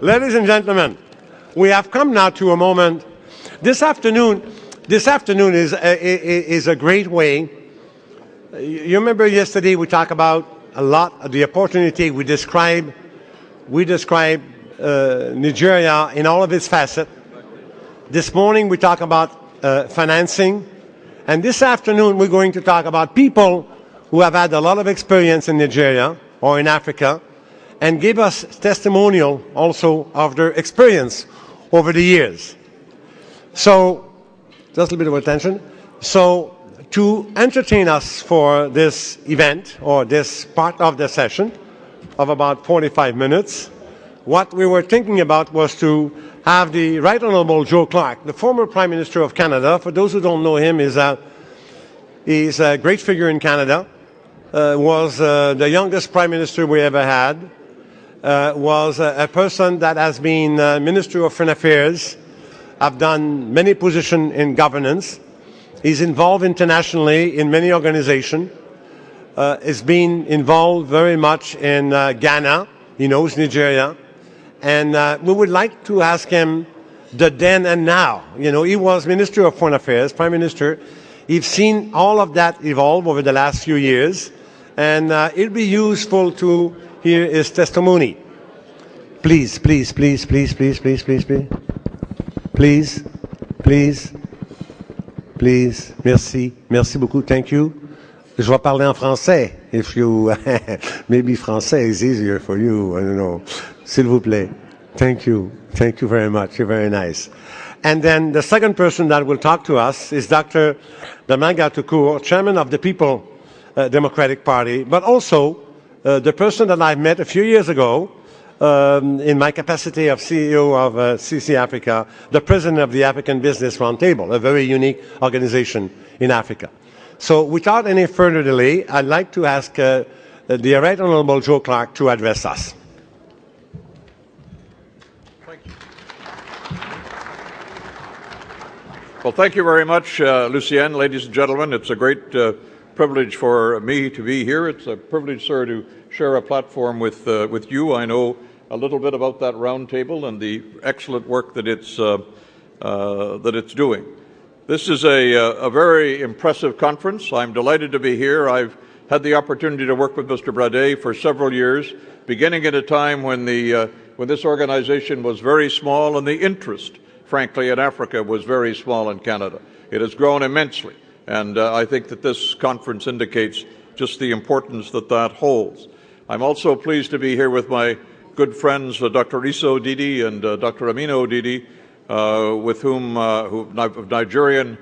Ladies and gentlemen, we have come now to a moment. This afternoon is a great way. You remember yesterday we talked about a lot of the opportunity we described Nigeria in all of its facets. This morning we talk about financing, and this afternoon we're going to talk about people who have had a lot of experience in Nigeria or in Africa and give us testimonial also of their experience over the years. So, just a little bit of attention. So, to entertain us for this event or this part of the session of about 45 minutes, what we were thinking about was to have the Right Honourable Joe Clark, the former Prime Minister of Canada. For those who don't know him, he's a great figure in Canada. Was the youngest Prime Minister we ever had. Was a person that has been Minister of Foreign Affairs. I've done many positions in governance. He's involved internationally in many organizations. He's been involved very much in Ghana. He knows Nigeria. And we would like to ask him the then and now. You know, he was Minister of Foreign Affairs, Prime Minister. He's seen all of that evolve over the last few years. And it'll be useful to hear his testimony. Please, please, please, please, please, please, please, please. Please, please, please. Merci. Merci beaucoup. Thank you. Je vais parler en français. If you, maybe français is easier for you. I don't know. S'il vous plaît. Thank you. Thank you very much. You're very nice. And then the second person that will talk to us is Dr. Damanga Tukur, Chairman of the People Democratic Party, but also the person that I met a few years ago in my capacity of CEO of CC Africa, the president of the African Business Roundtable, a very unique organization in Africa. So without any further delay, I'd like to ask the Right Honourable Joe Clark to address us. Thank you. Well, thank you very much, Lucien. Ladies and gentlemen, it's a great privilege for me to be here. It's a privilege, sir, to share a platform with you. I know a little bit about that roundtable and the excellent work that it's doing. This is a very impressive conference. I'm delighted to be here. I've had the opportunity to work with Mr. Bradet for several years, beginning at a time when this organization was very small and the interest, frankly, in Africa was very small in Canada. It has grown immensely. And I think that this conference indicates just the importance that that holds. I'm also pleased to be here with my good friends, Dr. Iso Didi and Dr. Amino Didi, with whom of Nigerian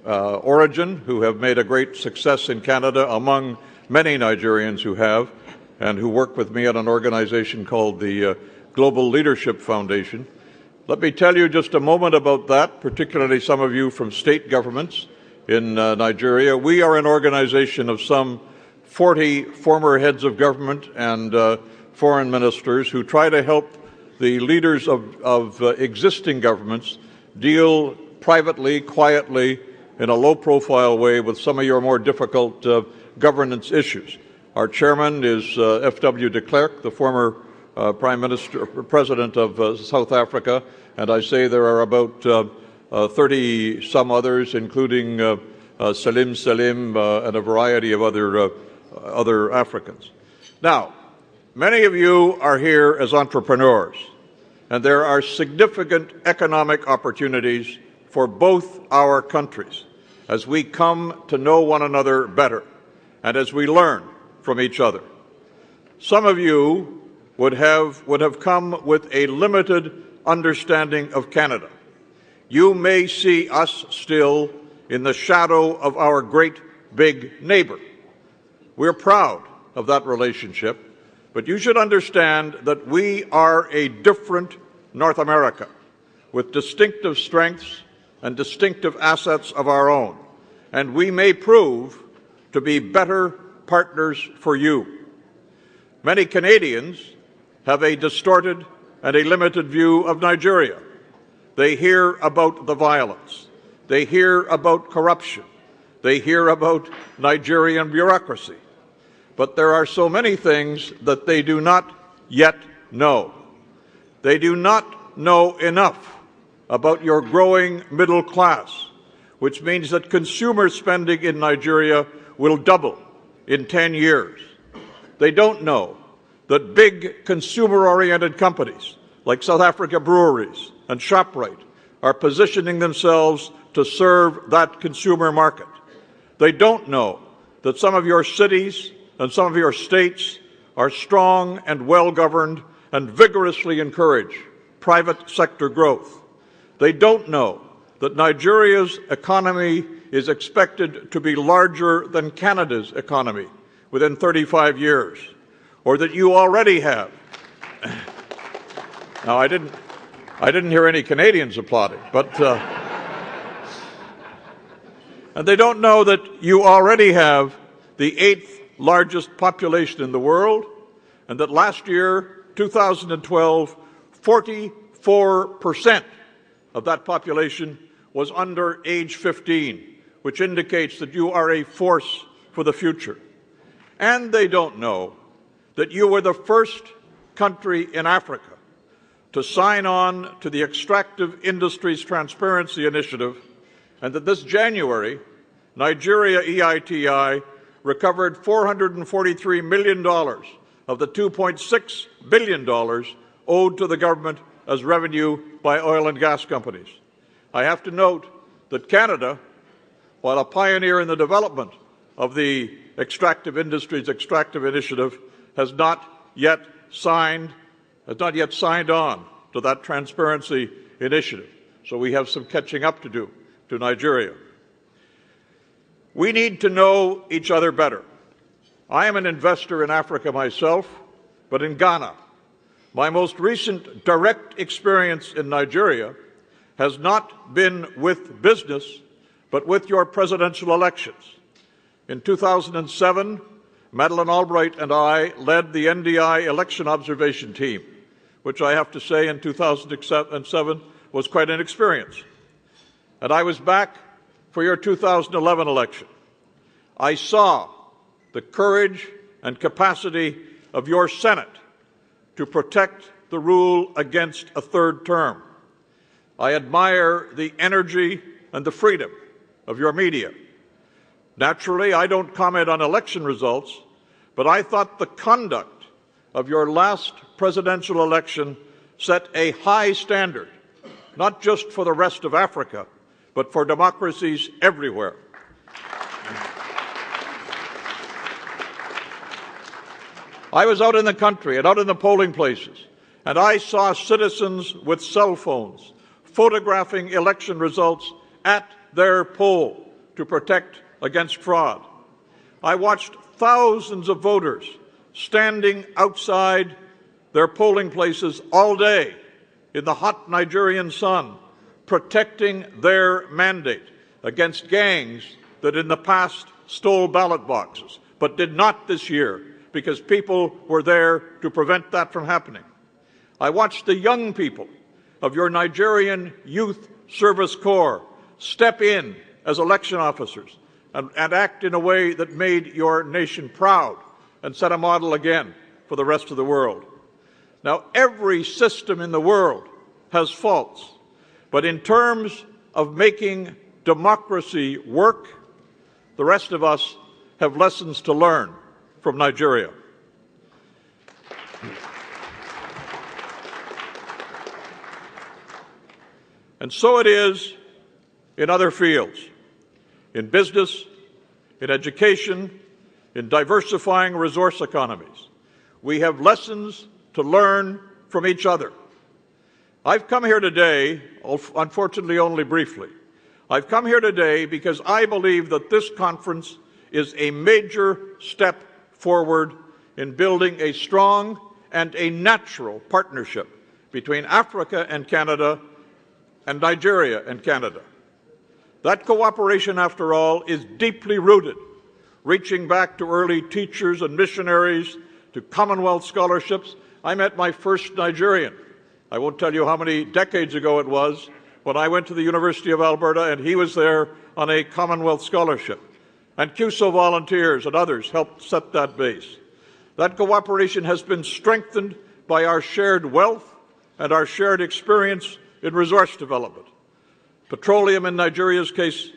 origin, who have made a great success in Canada among many Nigerians who have, and who work with me at an organization called the Global Leadership Foundation. Let me tell you just a moment about that, particularly some of you from state governments in Nigeria. We are an organization of some 40 former heads of government and foreign ministers who try to help the leaders of existing governments deal privately, quietly, in a low-profile way with some of your more difficult governance issues. Our chairman is F.W. de Klerk, the former President of South Africa, and I say there are about 30 some others, including Salim Salim and a variety of other Africans. Now, many of you are here as entrepreneurs, and there are significant economic opportunities for both our countries as we come to know one another better and as we learn from each other. Some of you would have come with a limited understanding of Canada. You may see us still in the shadow of our great big neighbor. We're proud of that relationship, but you should understand that we are a different North America with distinctive strengths and distinctive assets of our own, and we may prove to be better partners for you. Many Canadians have a distorted and a limited view of Nigeria. They hear about the violence. They hear about corruption. They hear about Nigerian bureaucracy. But there are so many things that they do not yet know. They do not know enough about your growing middle class, which means that consumer spending in Nigeria will double in 10 years. They don't know that big consumer-oriented companies like South Africa Breweries and ShopRite are positioning themselves to serve that consumer market. They don't know that some of your cities and some of your states are strong and well-governed and vigorously encourage private sector growth. They don't know that Nigeria's economy is expected to be larger than Canada's economy within 35 years, or that you already have. Now, I didn't hear any Canadians applauding, but and they don't know that you already have the 8th largest population in the world, and that last year, 2012, 44% of that population was under age 15, which indicates that you are a force for the future. And they don't know that you were the first country in Africa to sign on to the Extractive Industries Transparency Initiative, and that this January, Nigeria EITI recovered $443 million of the $2.6 billion owed to the government as revenue by oil and gas companies. I have to note that Canada, while a pioneer in the development of the Extractive Industries Extractive Initiative, has not yet signed on to that transparency initiative. So we have some catching up to do to Nigeria. We need to know each other better. I am an investor in Africa myself, but in Ghana. My most recent direct experience in Nigeria has not been with business, but with your presidential elections. In 2007, Madeleine Albright and I led the NDI election observation team, which I have to say in 2007 was quite an experience. And I was back for your 2011 election. I saw the courage and capacity of your Senate to protect the rule against a third term. I admire the energy and the freedom of your media. Naturally, I don't comment on election results, but I thought the conduct of your last presidential election set a high standard, not just for the rest of Africa, but for democracies everywhere. I was out in the country and out in the polling places, and I saw citizens with cell phones photographing election results at their poll to protect against fraud. I watched thousands of voters standing outside their polling places all day in the hot Nigerian sun, protecting their mandate against gangs that in the past stole ballot boxes, but did not this year because people were there to prevent that from happening. I watched the young people of your Nigerian Youth Service Corps step in as election officers and act in a way that made your nation proud and set a model again for the rest of the world. Now, every system in the world has faults, but in terms of making democracy work, the rest of us have lessons to learn from Nigeria. And so it is in other fields, in business, in education, in diversifying resource economies. We have lessons to learn from each other. I've come here today, unfortunately only briefly, I've come here today because I believe that this conference is a major step forward in building a strong and a natural partnership between Africa and Canada and Nigeria and Canada. That cooperation, after all, is deeply rooted, reaching back to early teachers and missionaries, to Commonwealth scholarships. I met my first Nigerian. I won't tell you how many decades ago it was, when I went to the University of Alberta and he was there on a Commonwealth scholarship. And CUSO volunteers and others helped set that base. That cooperation has been strengthened by our shared wealth and our shared experience in resource development. Petroleum, in Nigeria's case,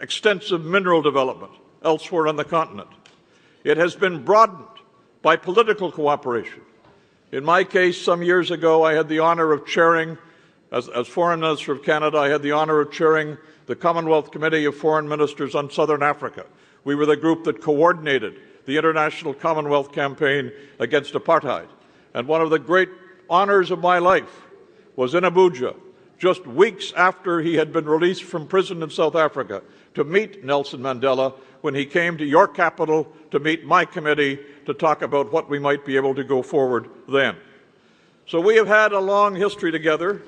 extensive mineral development elsewhere on the continent. It has been broadened by political cooperation. In my case, some years ago, I had the honor of chairing, as Foreign Minister of Canada, I had the honor of chairing the Commonwealth Committee of Foreign Ministers on Southern Africa. We were the group that coordinated the International Commonwealth campaign against apartheid. And one of the great honors of my life was in Abuja, just weeks after he had been released from prison in South Africa, to meet Nelson Mandela when he came to your capital to meet my committee to talk about what we might be able to go forward then. So we have had a long history together.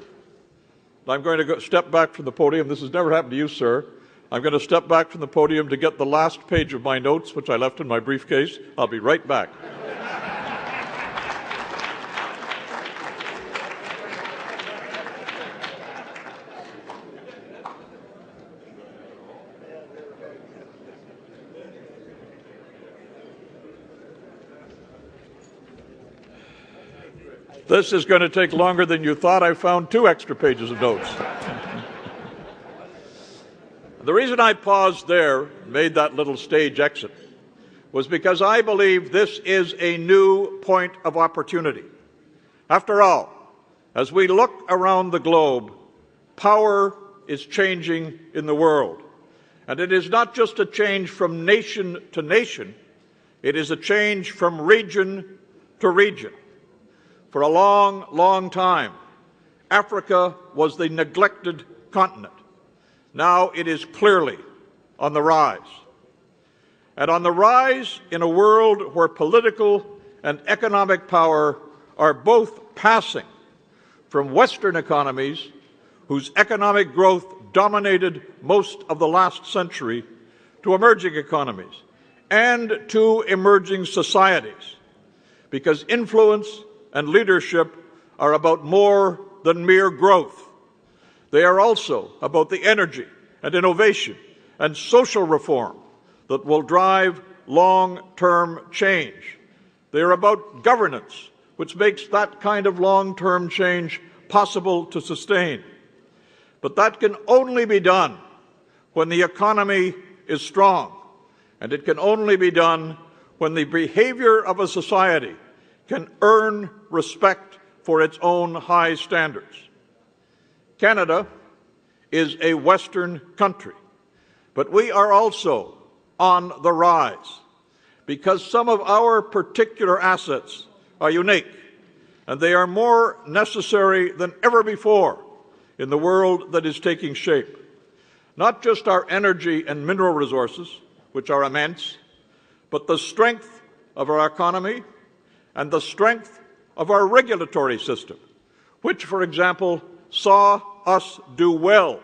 I'm going to step back from the podium. This has never happened to you, sir. I'm going to step back from the podium to get the last page of my notes, which I left in my briefcase. I'll be right back. This is going to take longer than you thought. I found 2 extra pages of notes. The reason I paused there, made that little stage exit, was because I believe this is a new point of opportunity. After all, as we look around the globe, power is changing in the world. And it is not just a change from nation to nation, it is a change from region to region. For a long, long time, Africa was the neglected continent. Now it is clearly on the rise. And on the rise in a world where political and economic power are both passing from Western economies, whose economic growth dominated most of the last century, to emerging economies and to emerging societies, because influence and leadership are about more than mere growth. They are also about the energy and innovation and social reform that will drive long-term change. They are about governance, which makes that kind of long-term change possible to sustain. But that can only be done when the economy is strong, and it can only be done when the behavior of a society can earn respect for its own high standards. Canada is a Western country, but we are also on the rise because some of our particular assets are unique, and they are more necessary than ever before in the world that is taking shape. Not just our energy and mineral resources, which are immense, but the strength of our economy and the strength of our regulatory system, which, for example, saw us do well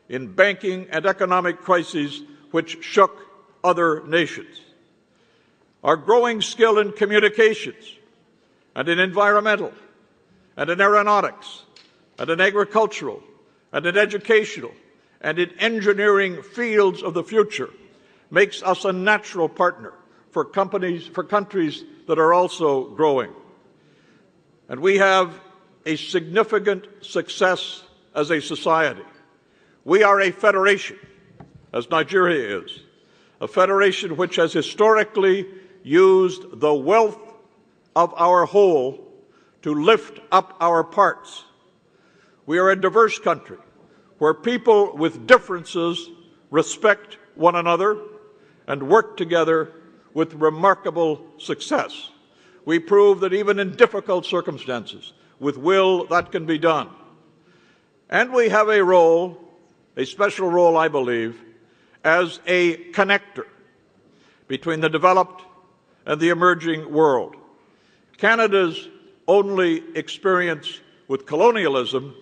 in banking and economic crises which shook other nations. Our growing skill in communications and in environmental and in aeronautics and in agricultural and in educational and in engineering fields of the future makes us a natural partner for countries that are also growing. And we have a significant success as a society. We are a federation, as Nigeria is, a federation which has historically used the wealth of our whole to lift up our parts. We are a diverse country where people with differences respect one another and work together with remarkable success. We prove that even in difficult circumstances, with will, that can be done. And we have a role, a special role, I believe, as a connector between the developed and the emerging world. Canada's only experience with colonialism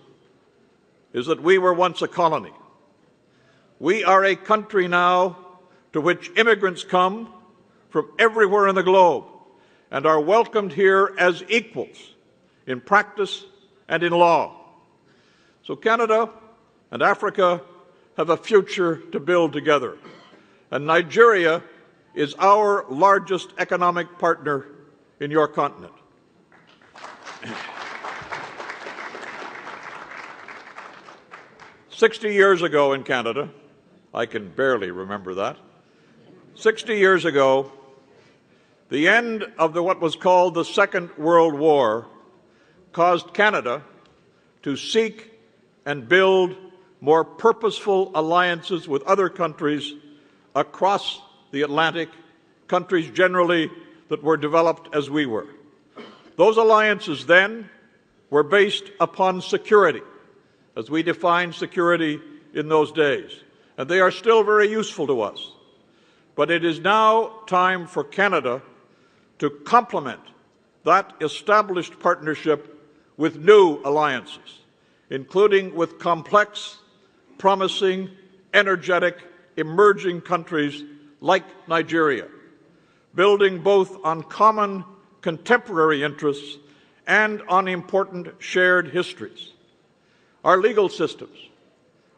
is that we were once a colony. We are a country now to which immigrants come from everywhere in the globe and are welcomed here as equals in practice and in law. So Canada and Africa have a future to build together, and Nigeria is our largest economic partner in your continent. 60 years ago in Canada, I can barely remember that, 60 years ago, the end of what was called the Second World War caused Canada to seek and build more purposeful alliances with other countries across the Atlantic, countries generally that were developed as we were. Those alliances then were based upon security, as we defined security in those days, and they are still very useful to us. But it is now time for Canada to complement that established partnership with new alliances, including with complex, promising, energetic, emerging countries like Nigeria, building both on common contemporary interests and on important shared histories. Our legal systems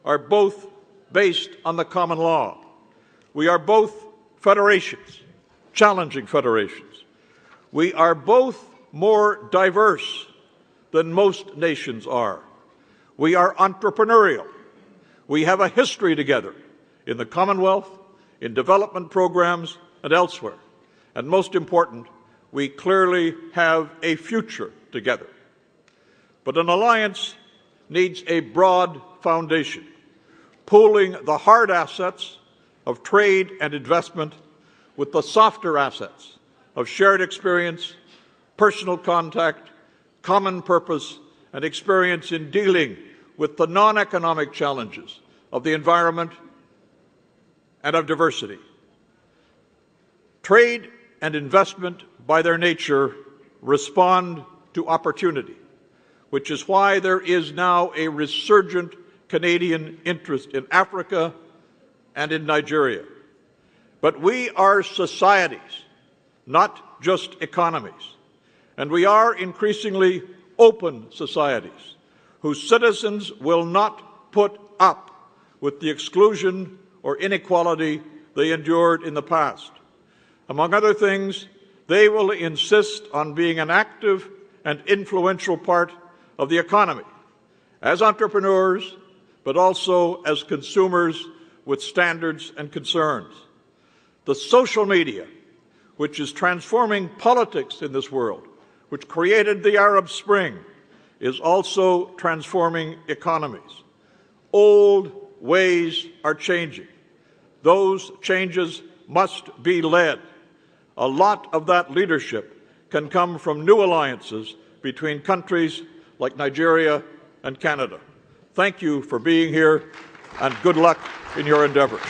are both based on the common law. We are both federations, challenging federations. We are both more diverse than most nations are. We are entrepreneurial. We have a history together in the Commonwealth, in development programs, and elsewhere. And most important, we clearly have a future together. But an alliance needs a broad foundation, pooling the hard assets of trade and investment with the softer assets of shared experience, personal contact, common purpose, and experience in dealing with the non-economic challenges of the environment and of diversity. Trade and investment, by their nature, respond to opportunity, which is why there is now a resurgent Canadian interest in Africa and in Nigeria. But we are societies, not just economies, and we are increasingly open societies whose citizens will not put up with the exclusion or inequality they endured in the past. Among other things, they will insist on being an active and influential part of the economy, as entrepreneurs, but also as consumers with standards and concerns. The social media, which is transforming politics in this world, which created the Arab Spring, is also transforming economies. Old ways are changing. Those changes must be led. A lot of that leadership can come from new alliances between countries like Nigeria and Canada. Thank you for being here, and good luck in your endeavors.